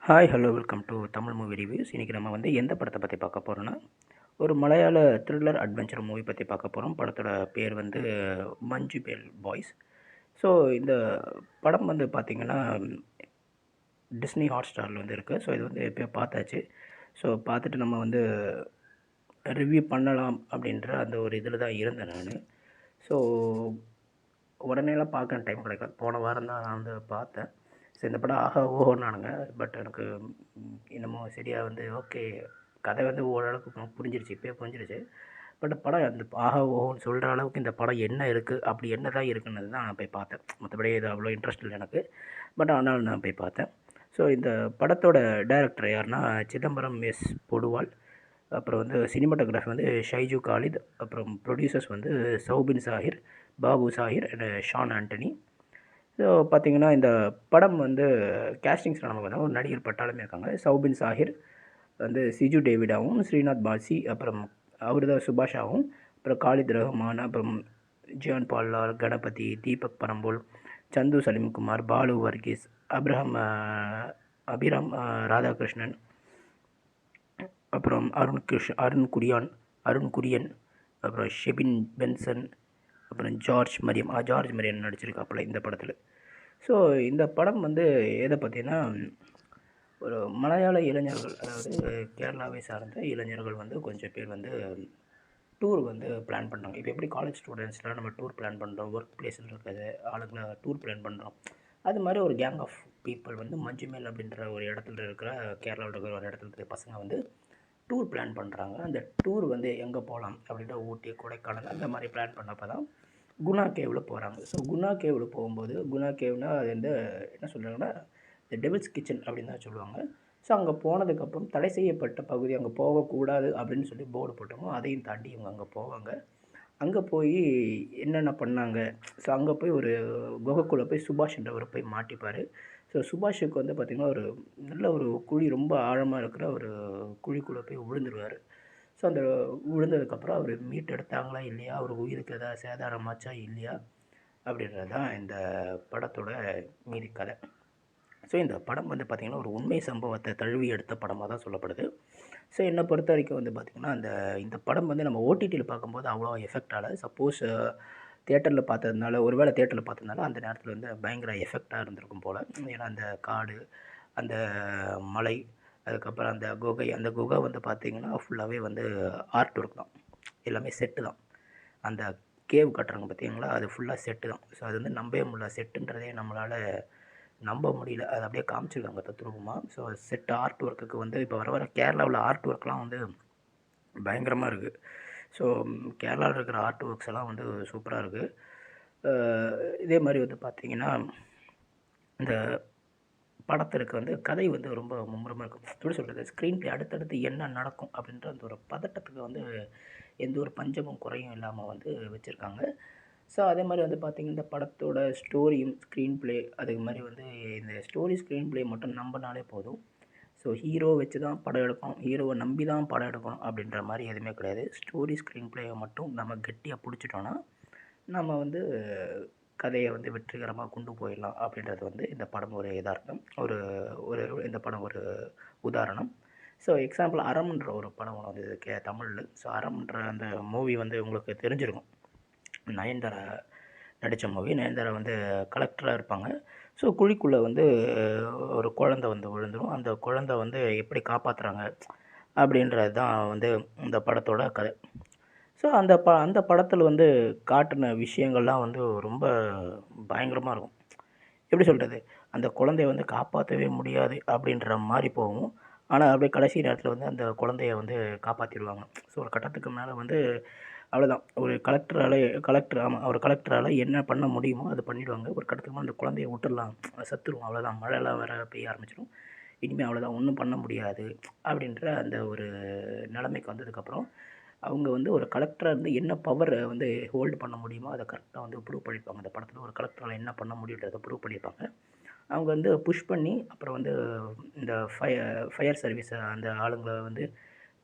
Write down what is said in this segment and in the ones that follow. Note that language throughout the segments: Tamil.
Hi hello welcome to Tamil movie reviews. இன்றைக்கி நம்ம வந்து எந்த படத்தை பற்றி பார்க்க போகிறோன்னா, ஒரு மலையாள த்ரில்லர் அட்வென்ச்சர் மூவி பற்றி பார்க்க போகிறோம். படத்தோட பேர் வந்து மஞ்சு மேல் பாய்ஸ். ஸோ இந்த படம் வந்து பார்த்திங்கன்னா டிஸ்னி ஹாட் ஸ்டாரில் வந்து இருக்குது. ஸோ இது வந்து எப்போயோ பார்த்தாச்சு. ஸோ பார்த்துட்டு நம்ம வந்து ரிவ்யூ பண்ணலாம் அப்படின்ற அந்த ஒரு இதில் தான் இருந்தேன் நான். ஸோ உடனேலாம் பார்க்க டைம் கிடைக்கல. போன வாரம் தான் நான் வந்து பார்த்தேன். ஸோ இந்த படம் ஆஹா ஓஹோன்னானுங்க. பட் எனக்கு இன்னமும் சரியாக வந்து ஓகே, கதை வந்து ஓரளவுக்கு புரிஞ்சிருச்சு, இப்போயே புரிஞ்சிருச்சு. பட் படம் அந்த ஆஹா ஓஹோன்னு சொல்கிற அளவுக்கு இந்த படம் என்ன இருக்குது, அப்படி என்ன தான் இருக்குன்னு தான் நான் போய் பார்த்தேன். மற்றபடி இது அவ்வளோ இன்ட்ரெஸ்ட் இல்லை எனக்கு. பட் ஆனாலும் நான் போய் பார்த்தேன். ஸோ இந்த படத்தோட டைரக்டர் யாருன்னா சிதம்பரம் எஸ் பொடுவால். அப்புறம் வந்து சினிமாட்டோகிராஃபி வந்து ஷைஜு காலித். அப்புறம் ப்ரொடியூசர்ஸ் வந்து Soubin Shahir, Babu Shahir and Shan Antony. So பார்த்திங்கன்னா இந்த படம் வந்து கேஸ்டிங்ஸில் நமக்கு வந்து ஒரு நடிகர் பட்டாளமே இருக்காங்க. சௌபின் சாஹிர் வந்து சிஜு டேவிடாவும், ஸ்ரீநாத் பாசி, அப்புறம் அவர் தான் சுபாஷாவும், அப்புறம் காலித் ரஹ்மான், அப்புறம் ஜியான் பால்லார், கணபதி, தீபக் பரம்போல், சந்து சலீம்குமார், பாலு வர்கீஸ், அபிராம் ராதாகிருஷ்ணன், அப்புறம் அருண் குரியன், அப்புறம் ஷெபின் பென்சன், அப்புறம் ஜார்ஜ் மரியன் நடிச்சிருக்காப்புல இந்த படத்தில். ஸோ இந்த படம் வந்து எதை பற்றினா, ஒரு மலையாள இளைஞர்கள், அதாவது கேரளாவை சார்ந்த இளைஞர்கள் வந்து கொஞ்சம் பேர் வந்து டூர் வந்து பிளான் பண்ணுறாங்க. இப்போ எப்படி காலேஜ் ஸ்டூடெண்ட்ஸ்லாம் நம்ம டூர் பிளான் பண்ணுறோம், ஒர்க் பிளேஸில் இருக்கிறது ஆளுங்களை டூர் பிளான் பண்ணுறோம். அது மாதிரி ஒரு கேங் ஆஃப் பீப்புள் வந்து மஞ்சுமேல் அப்படின்ற ஒரு இடத்துல இருக்கிற, கேரளாவில் இருக்கிற ஒரு இடத்துல இருக்கிற பசங்க வந்து டூர் பிளான் பண்ணுறாங்க. அந்த டூர் வந்து எங்கே போகலாம் அப்படின்ற ஊட்டி, கொடைக்கானல் அந்த மாதிரி பிளான் பண்ணப்போ தான் குணா கேவில் போகிறாங்க. ஸோ குணா கேவில் போகும்போது, குணா கேவ்னால் அது வந்து என்ன சொல்கிறாங்கன்னா த டெவில்ஸ் கிச்சன் அப்படின்னு தான் சொல்லுவாங்க. ஸோ அங்கே போனதுக்கப்புறம் தடை செய்யப்பட்ட பகுதி, அங்கே போகக்கூடாது அப்படின்னு சொல்லி போர்டு போட்டோமோ அதையும் தாண்டி இவங்க அங்கே போவாங்க. அங்கே போய் என்னென்ன பண்ணாங்க, ஸோ அங்கே போய் ஒரு குகைக்குள்ளே போய் சுபாஷ்ன்றவர் போய் மாட்டிப்பார். ஸோ சுபாஷுக்கு வந்து பார்த்திங்கன்னா ஒரு நல்ல ஒரு குழி, ரொம்ப ஆழமாக இருக்கிற ஒரு குழிக்குள்ளே போய் விழுந்துருவார். ஸோ அந்த விழுந்ததுக்கப்புறம் அவர் மீட் எடுத்தாங்களா இல்லையா, அவர் உயிருக்கு எதாவது சேதாரமாச்சா இல்லையா அப்படின்றது தான் இந்த படத்தோட மீதி கதை. ஸோ இந்த படம் வந்து பார்த்திங்கன்னா ஒரு உண்மை சம்பவத்தை தழுவி எடுத்த படமாக தான் சொல்லப்படுது. ஸோ என்னை பொறுத்த வரைக்கும் வந்து பார்த்திங்கன்னா இந்த படம் வந்து நம்ம ஓடிடியில் பார்க்கும்போது அவ்வளோ எஃபெக்ட் ஆகலை. சப்போஸ் தியேட்டரில் பார்த்ததுனால, ஒரு வேளை தியேட்டரில் பார்த்ததுனால அந்த நேரத்தில் வந்து பயங்கர எஃபெக்டாக இருந்திருக்கும் போல். ஏன்னா அந்த காடு, அந்த மலை, அதுக்கப்புறம் அந்த குகை, அந்த குகை வந்து பார்த்திங்கன்னா ஃபுல்லாகவே வந்து ஆர்ட் ஒர்க் தான், எல்லாமே செட்டு தான். அந்த கேவ் கட்டுறாங்க பார்த்தீங்களா, அது ஃபுல்லாக செட்டு தான். ஸோ அது வந்து நம்பவே முடியல, செட்டுன்றதே நம்மளால் நம்ப முடியல. அது அப்படியே காமிச்சிருக்காங்க தத்ரூபமாக. ஸோ செட் ஆர்ட் ஒர்க்குக்கு வந்து இப்போ வர வர கேரளாவில் ஆர்ட் ஒர்க்லாம் வந்து பயங்கரமாக இருக்குது. ஸோ கேரளாவில் இருக்கிற ஆர்ட் ஒர்க்ஸ் எல்லாம் வந்து சூப்பராக இருக்குது. இதே மாதிரி வந்து பார்த்திங்கன்னா இந்த படத்திற்கு வந்து கதை வந்து ரொம்ப மும்முரமாக இருக்கும். எப்படி சொல்கிறது, ஸ்க்ரீன் ப்ளே அடுத்தடுத்து என்ன நடக்கும் அப்படின்ற அந்த ஒரு பதட்டத்துக்கு வந்து எந்த ஒரு பஞ்சமும் குறையும் இல்லாமல் வந்து வச்சுருக்காங்க. ஸோ அதே மாதிரி வந்து பார்த்திங்கன்னா இந்த படத்தோட ஸ்டோரியும் ஸ்க்ரீன் ப்ளே, அதே மாதிரி வந்து இந்த ஸ்டோரி ஸ்க்ரீன் ப்ளே மட்டும் நம்பினாலே போதும். ஸோ ஹீரோ வச்சு தான் படம் எடுக்கணும், ஹீரோவை நம்பி தான் படம் எடுக்கணும் அப்படின்ற மாதிரி எதுவுமே கிடையாது. ஸ்டோரி ஸ்க்ரீன் ப்ளேயை மட்டும் நம்ம கெட்டியாக பிடிச்சிட்டோன்னா நம்ம வந்து கதையை வந்து வெற்றிகரமாக கொண்டு போயிடலாம் அப்படின்றது வந்து இந்த படம் ஒரு எதார்த்தம். ஒரு ஒரு இந்த படம் ஒரு உதாரணம். ஸோ எக்ஸாம்பிள் அறம்ன்ற ஒரு படம் ஒன்று வந்தது தமிழில். ஸோ அறம்ன்ற அந்த மூவி வந்து உங்களுக்கு தெரிஞ்சிருக்கும். நயன்தாரா நடித்த மூவி. நயன்தாரா வந்து கலெக்டராக இருப்பாங்க. ஸோ குழிக்குள்ளே வந்து ஒரு குழந்தை வந்து விழுந்துடும். அந்த குழந்தை வந்து எப்படி காப்பாற்றுறாங்க அப்படின்றது தான் வந்து இந்த படத்தோட கதை. ஸோ அந்த படத்தில் வந்து காட்டின விஷயங்கள்லாம் வந்து ரொம்ப பயங்கரமாக இருக்கும். எப்படி சொல்கிறது, அந்த குழந்தைய வந்து காப்பாற்றவே முடியாது அப்படின்ற மாதிரி போகும். ஆனால் அப்படியே கடைசி நேரத்தில் வந்து அந்த குழந்தைய வந்து காப்பாற்றிடுவாங்க. ஸோ ஒரு கட்டத்துக்கு மேலே வந்து அவ்வளோதான், ஒரு கலெக்டரால் என்ன பண்ண முடியுமோ அதை பண்ணிவிடுவாங்க. ஒரு கட்டத்துக்கு மேலே அந்த குழந்தைய விட்டுடலாம், செத்துரும், அவ்வளோதான், மழைலாம் வேறு பெய்ய ஆரம்பிச்சிடும், இனிமேல் அவ்வளோதான், ஒன்றும் பண்ண முடியாது அப்படின்ற அந்த ஒரு நிலைமைக்கு வந்ததுக்கப்புறம் அவங்க வந்து ஒரு கலெக்டராக இருந்து என்ன பவரை வந்து ஹோல்டு பண்ண முடியுமோ அதை கரெக்டாக வந்து ப்ரூவ் பண்ணியிருப்பாங்க. அந்த படத்தில் ஒரு கலெக்டரால் என்ன பண்ண முடியுன்றதை ப்ரூவ் பண்ணியிருப்பாங்க. அவங்க வந்து புஷ் பண்ணி, அப்புறம் வந்து இந்த ஃபயர் சர்வீஸ் அந்த ஆளுங்களை வந்து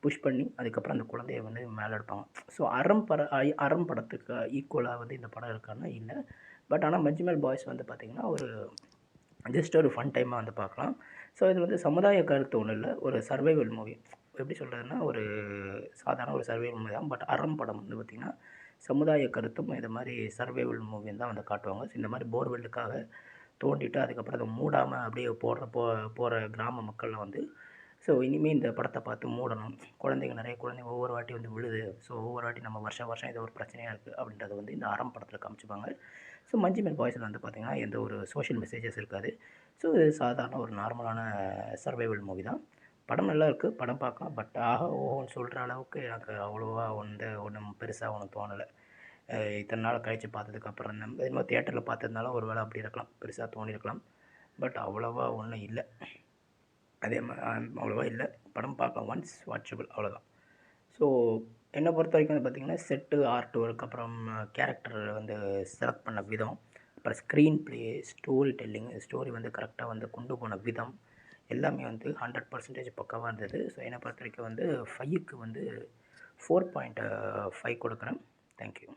புஷ் பண்ணி அதுக்கப்புறம் அந்த குழந்தைய வந்து மேலே எடுப்பாங்க. ஸோ அறம் படத்துக்கு ஈக்குவலாக வந்து இந்த படம் இருக்கான்னா இல்லை. பட் ஆனால் மஞ்சுமேல் பாய்ஸ் வந்து பார்த்திங்கன்னா ஒரு ஜஸ்ட் ஒரு ஃபன் டைமாக வந்து பார்க்கலாம். ஸோ இது வந்து சமுதாய கருத்து ஒன்றும் இல்லை, ஒரு சர்வைவல் மூவி. எப்படி சொல்கிறதுன்னா, ஒரு சாதாரண ஒரு சர்வைவல் மூவி தான். பட் அறம் படம் வந்து பார்த்திங்கன்னா சமுதாய கருத்தும் இது மாதிரி சர்வைவல் மூவின்னு தான் வந்து காட்டுவாங்க. ஸோ இந்த மாதிரி போர்வெல்லுக்காக தோண்டிட்டு அதுக்கப்புறம் அதை மூடாமல் அப்படியே போகிற கிராம மக்கள்லாம் வந்து ஸோ இனிமேல் இந்த படத்தை பார்த்து மூடணும். நிறைய குழந்தைங்க ஒவ்வொரு வாட்டி வந்து விழுது. ஸோ ஒவ்வொரு வாட்டி நம்ம வருஷம் வருஷம் ஏதோ ஒரு பிரச்சனையாக இருக்குது அப்படின்றத வந்து இந்த அறம் படத்தில் காமிச்சுப்பாங்க. ஸோ மஞ்சுமேல் பாய்ஸில் வந்து பார்த்திங்கன்னா எந்த ஒரு சோஷியல் மெசேஜஸ் இருக்காது. ஸோ இது சாதாரண ஒரு நார்மலான சர்வைவல் மூவி தான். படம் நல்லா இருக்குது, படம் பார்க்கலாம். பட் ஆஹா ஓஹோன்னு சொல்கிற அளவுக்கு எனக்கு அவ்வளோவா ஒன்றும் பெருசாக ஒன்றும் தோணலை. இத்தனை நாள் கழித்து பார்த்ததுக்கப்புறம் என்னமோ தியேட்டரில் பார்த்ததுனால ஒரு வேளை அப்படி இருக்கலாம், பெருசாக தோணியிருக்கலாம். பட் அவ்வளோவா ஒன்றும் இல்லை. அதே அவ்வளோவா இல்லை. படம் பார்க்கலாம், ஒன்ஸ் வாட்சபிள், அவ்வளோதான். ஸோ என்னை பொறுத்த வரைக்கும் வந்து பார்த்திங்கன்னா செட்டு, ஆர்ட் ஒர்க், அப்புறம் கேரக்டர் வந்து செலக்ட் பண்ண விதம், அப்புறம் screen play, story telling, story வந்து கரெக்டாக வந்து கொண்டு போன விதம் எல்லாமே வந்து 100% பக்காவாக இருந்தது. ஸோ என்னை பொறுத்த வரைக்கும் வந்து 5க்கு வந்து 4.5 கொடுக்குறேன். தேங்க்யூ.